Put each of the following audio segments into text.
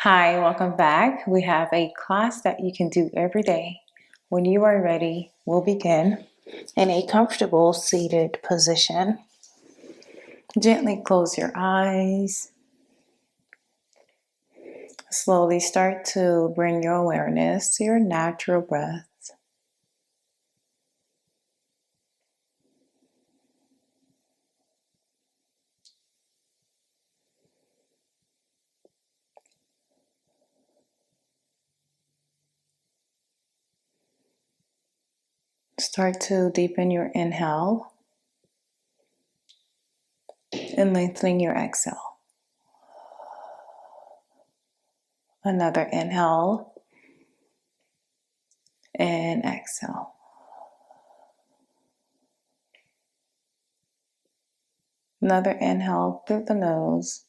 Hi, welcome back. We have a class that you can do every day. When you are ready, we'll begin in a comfortable seated position. Gently close your eyes. Slowly start to bring your awareness to your natural breath. Start to deepen your inhale and lengthening your exhale. Another inhale and exhale. Another inhale through the nose.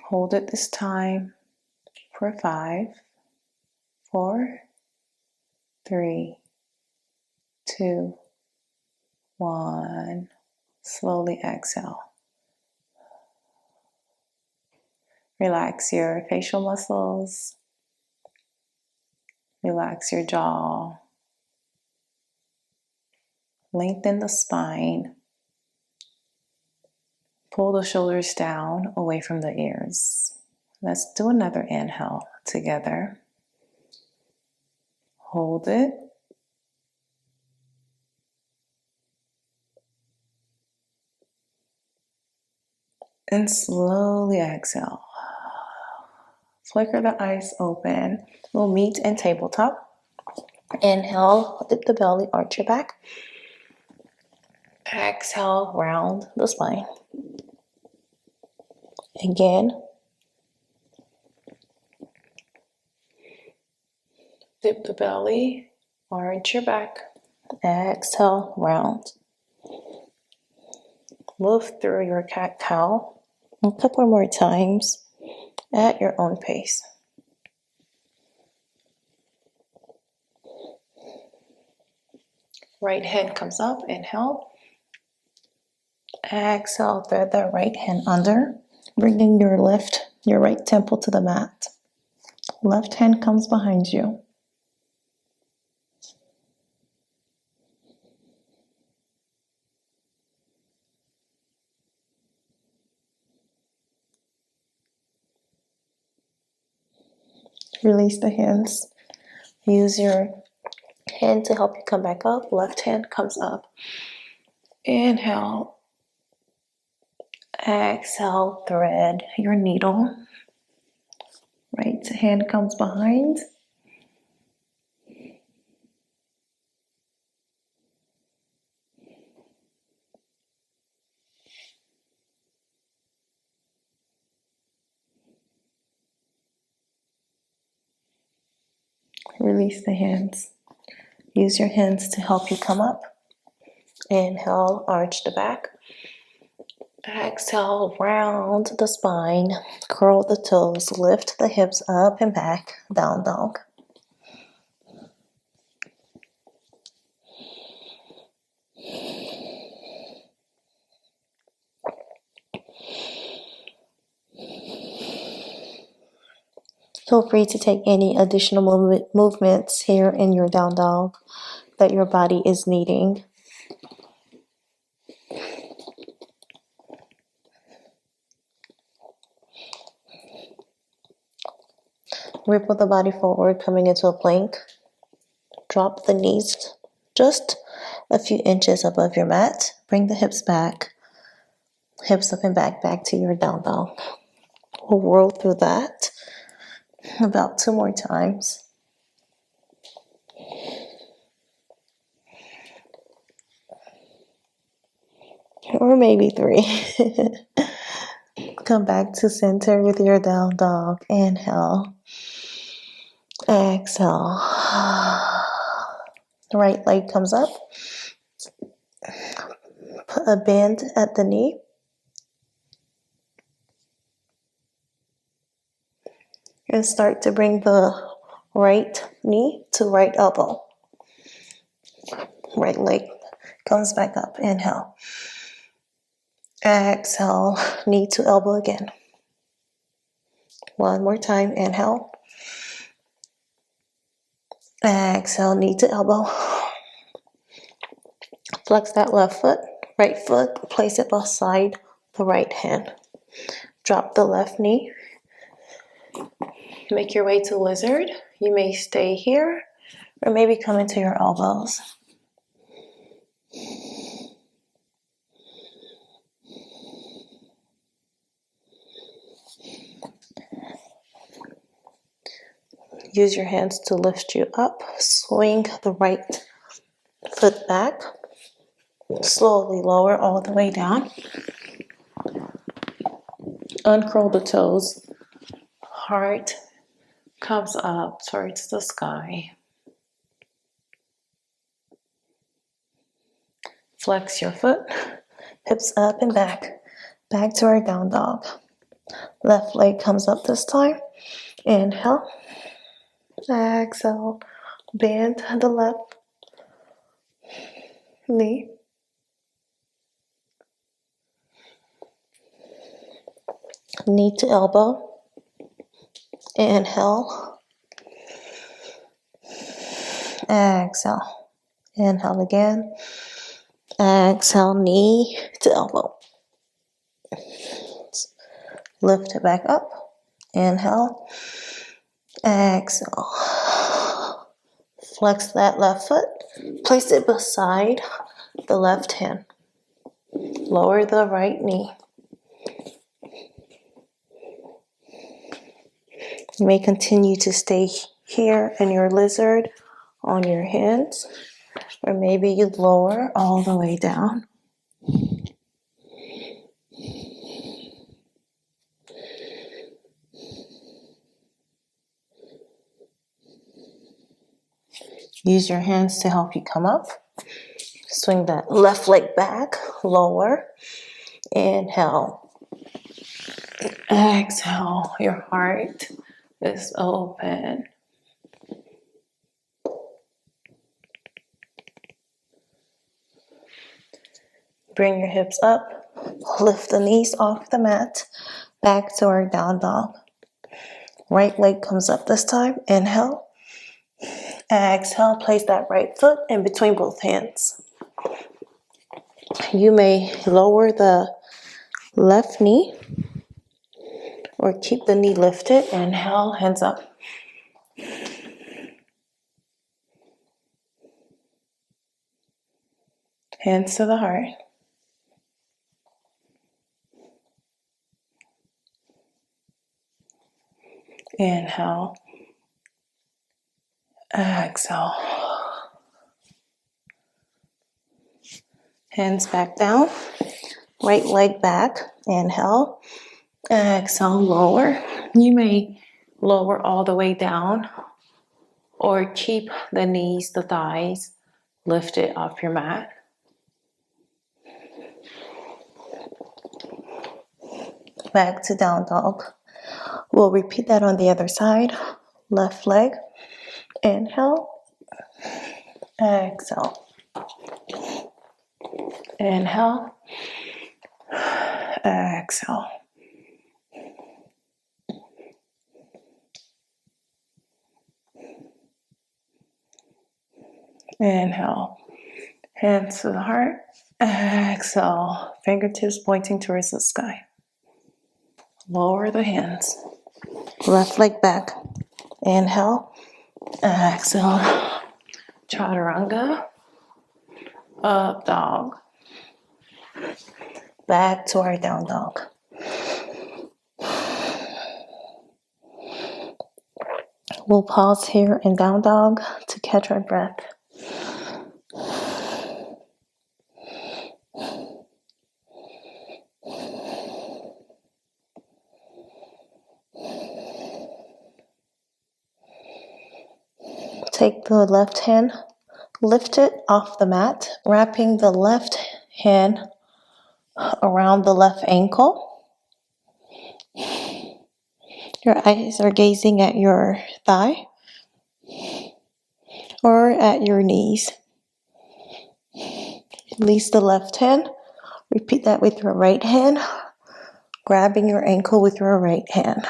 Hold it this time for 5, 4, 3, 2, 1. Slowly exhale. Relax your facial muscles. Relax your jaw. Lengthen the spine. Pull the shoulders down away from the ears. Let's do another inhale together. Hold it. And slowly exhale. Flicker the eyes open. We'll meet in tabletop. Inhale, dip the belly, arch your back. Exhale, round the spine. Again. Dip the belly, arch your back. Exhale, round. Move through your cat-cow a couple more times at your own pace. Right hand comes up, inhale. Exhale, thread that right hand under, bringing your right temple to the mat. Left hand comes behind you. Release the hands. Use your hand to help you come back up. Left hand comes up. Inhale. Exhale, thread your needle. Right hand comes behind. Release the hands. Use your hands to help you come up. Inhale, arch the back. Exhale, round the spine. Curl the toes. Lift the hips up and back. Down dog. Feel free to take any additional movements here in your down dog that your body is needing. Ripple the body forward, coming into a plank. Drop the knees just a few inches above your mat. Bring the hips back. Hips up and back to your down dog. We'll roll through that about 2 more times. Or maybe 3. Come back to center with your down dog. Inhale. Exhale. The right leg comes up. Put a band at the knee. And start to bring the right knee to right elbow. Right leg comes back up. Inhale. Exhale, knee to elbow again. One more time, inhale. Exhale, knee to elbow. Flex that left foot, right foot, place it beside the right hand. Drop the left knee. Make your way to lizard. You may stay here or maybe come into your elbows. Use your hands to lift you up. Swing the right foot back. Slowly lower all the way down. Uncurl the toes. Heart comes up towards the sky. Flex your foot. Hips up and back. Back to our down dog. Left leg comes up this time. Inhale. Exhale. Bend the left knee. Knee to elbow. Inhale. Exhale. Inhale again. Exhale, knee to elbow. Lift it back up. Inhale. Exhale. Flex that left foot. Place it beside the left hand. Lower the right knee. You may continue to stay here in your lizard on your hands, or maybe you lower all the way down. Use your hands to help you come up. Swing that left leg back, lower. Inhale. Exhale. Your heart is open. Bring your hips up. Lift the knees off the mat. Back to our down dog. Right leg comes up this time. Inhale. Exhale. Place that right foot in between both hands. You may lower the left knee or keep the knee lifted. Inhale, hands up. Hands to the heart. Inhale. Exhale. Hands back down. Right leg back. Inhale. Exhale, lower. You may lower all the way down or keep the knees, the thighs lifted off your mat. Back to down dog. We'll repeat that on the other side. Left leg. Inhale. Exhale. Inhale. Exhale. Inhale. Hands to the heart. Exhale. Fingertips pointing towards the sky. Lower the hands. Left leg back. Inhale. Exhale. Chaturanga. Up dog. Back to our down dog. We'll pause here in down dog to catch our breath. Take the left hand, lift it off the mat, wrapping the left hand around the left ankle. Your eyes are gazing at your thigh or at your knees. Release the left hand. Repeat that with your right hand, grabbing your ankle with your right hand.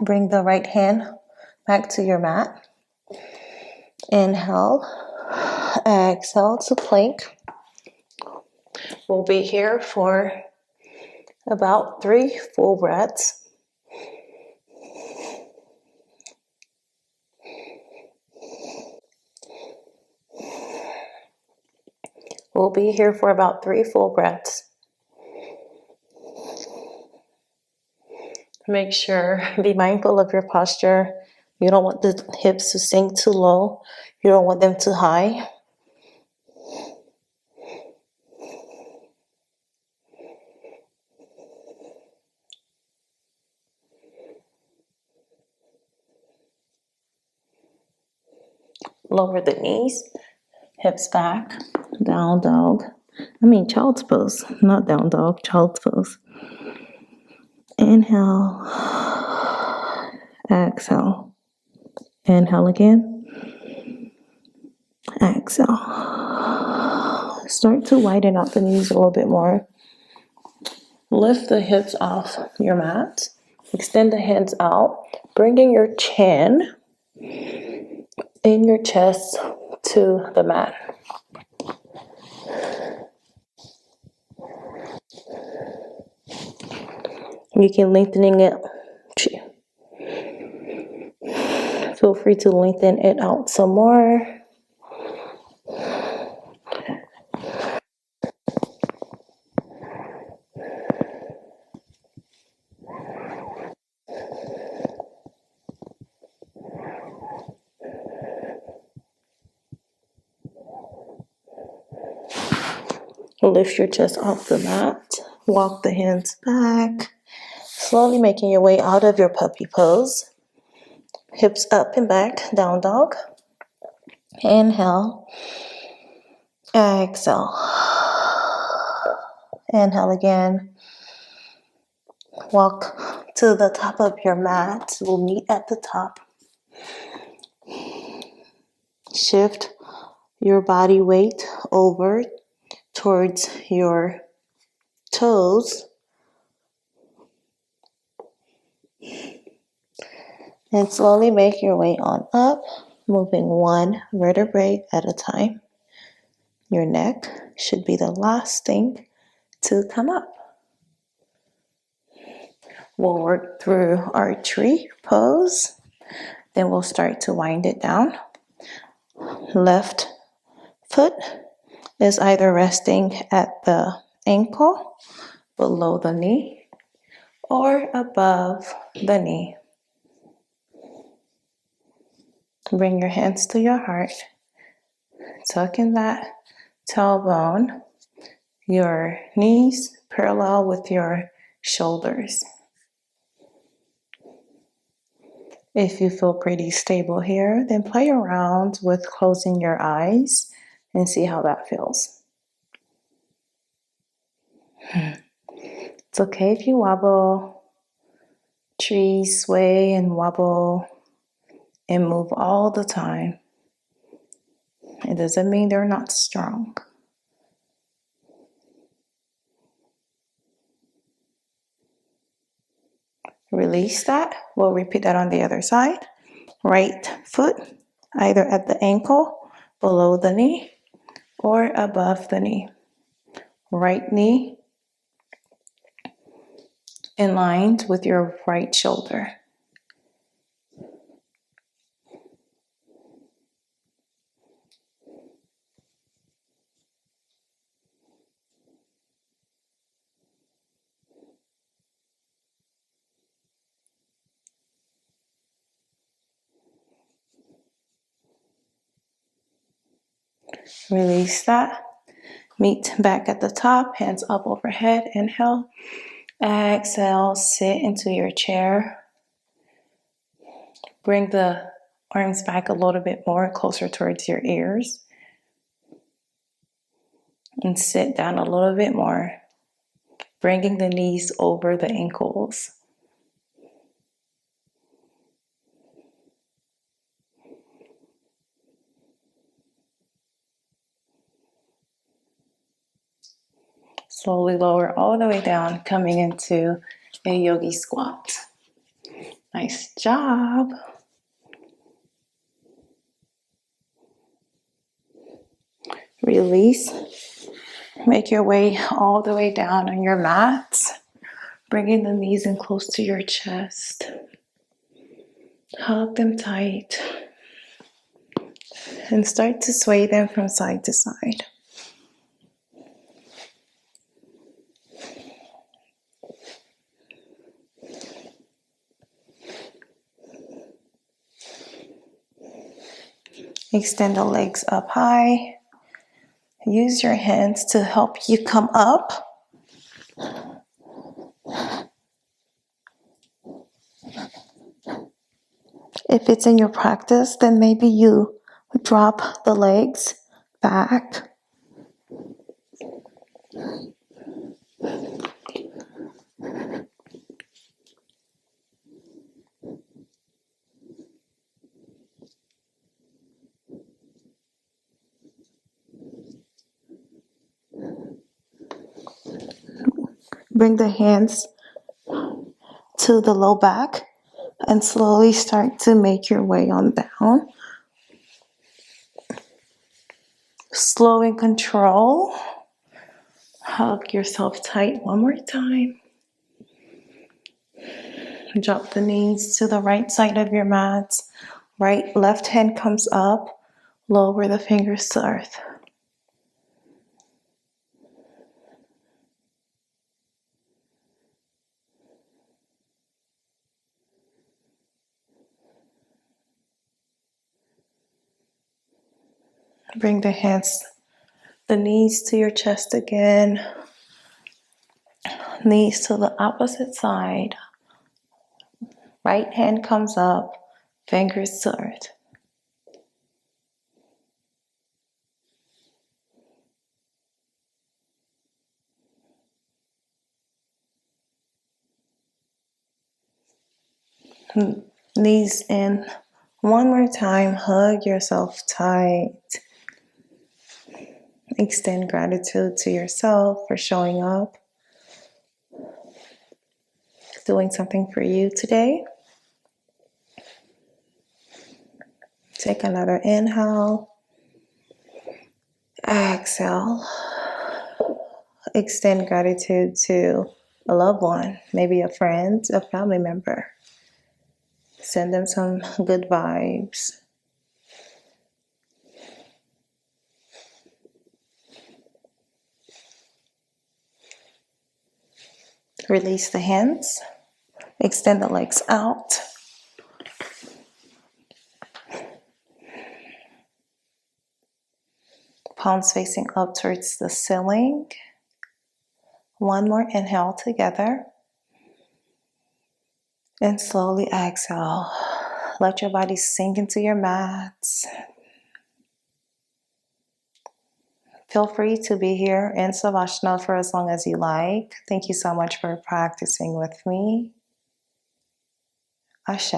Bring the right hand back to your mat. Inhale, exhale to plank. We'll be here for about 3 full breaths. We'll be here for about 3 full breaths. Make sure, be mindful of your posture. You don't want the hips to sink too low. You don't want them too high. Lower the knees, hips back, down dog. Child's pose, not down dog, child's pose. Inhale, exhale. Inhale again, exhale. Start to widen out the knees a little bit more. Lift the hips off your mat. Extend the hands out, bringing your chin in your chest to the mat. You can lengthening it. Feel free to lengthen it out some more. Lift your chest off the mat. Walk the hands back. Slowly making your way out of your puppy pose. Hips up and back, down dog. Inhale. Exhale. Inhale again. Walk to the top of your mat. We'll meet at the top. Shift your body weight over towards your toes. And slowly make your way on up, moving one vertebrae at a time. Your neck should be the last thing to come up. We'll work through our tree pose. Then we'll start to wind it down. Left foot is either resting at the ankle, below the knee, or above the knee. Bring your hands to your heart. Tuck in that tailbone. Your knees parallel with your shoulders. If you feel pretty stable here, then play around with closing your eyes and see how that feels. It's okay if you wobble. Trees sway and wobble and move all the time. It doesn't mean they're not strong. Release that. We'll repeat that on the other side. Right foot, either at the ankle, below the knee, or above the knee. Right knee in line with your right shoulder. Release that. Meet back at the top, hands up overhead. Inhale. Exhale, sit into your chair. Bring the arms back a little bit more, closer towards your ears. And sit down a little bit more, bringing the knees over the ankles. Slowly lower all the way down, coming into a yogi squat. Nice job. Release. Make your way all the way down on your mat, bringing the knees in close to your chest. Hug them tight and start to sway them from side to side. Extend the legs up high. Use your hands to help you come up. If it's in your practice, then maybe you drop the legs back. Bring the hands to the low back and slowly start to make your way on down. Slow and control. Hug yourself tight one more time. Drop the knees to the right side of your mat. Left hand comes up. Lower the fingers to earth. Bring the knees to your chest again. Knees to the opposite side. Right hand comes up, fingers to earth. Knees in. One more time, hug yourself tight. Extend gratitude to yourself for showing up, doing something for you today. Take another inhale. Exhale. Extend gratitude to a loved one, maybe a friend, a family member. Send them some good vibes. Release the hands. Extend the legs out. Palms facing up towards the ceiling. One more inhale together. And slowly exhale. Let your body sink into your mats. Feel free to be here in savasana for as long as you like. Thank you so much for practicing with me. Ashe.